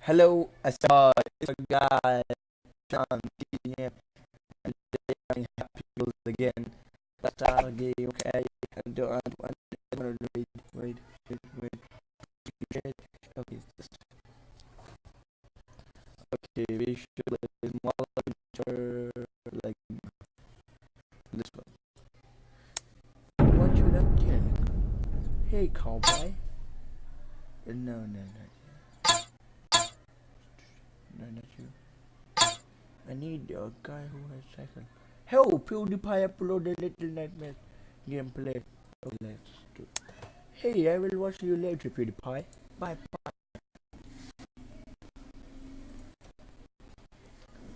Hello, I saw this guy, John TM, and I'm happy again. That's our game, okay? And wait. Okay, okay, we should play smaller picture like this one. What should I get? Hey, cowboy. No, not you. I need a guy who has cycle. Help! PewDiePie uploaded Little Nightmares gameplay. Oh, let's do. Hey, I will watch you later, PewDiePie. Bye.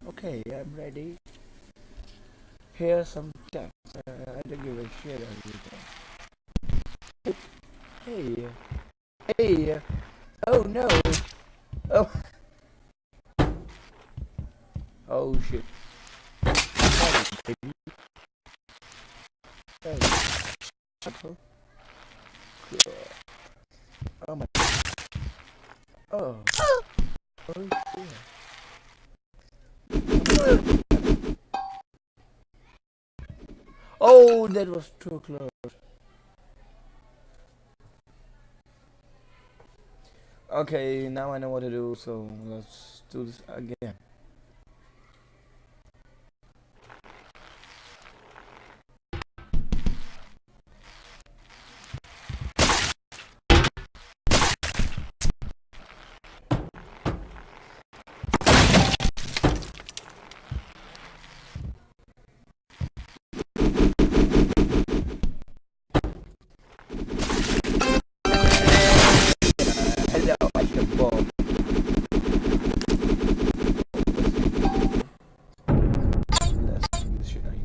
Okay, I'm ready. Here's some text. I don't give a shit on you. Hey, hey. Oh no. Oh, oh shit. Oh, oh my. Oh. Oh shit. Oh, that was too close. Okay, now I know what to do, so let's do this again. Hello, basketball. Let's do this shit again.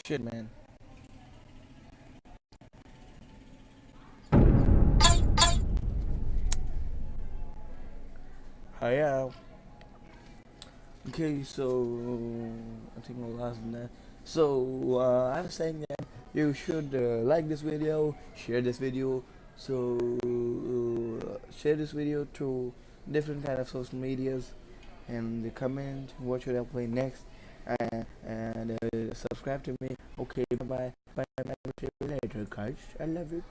Shit, man. Hi. Okay, so I think we'll last on that. So I was saying that you should like this video, share this video. So share this video to different kind of social medias, and comment what should I play next, and subscribe to me. Okay, bye bye. See you later, guys. I love you.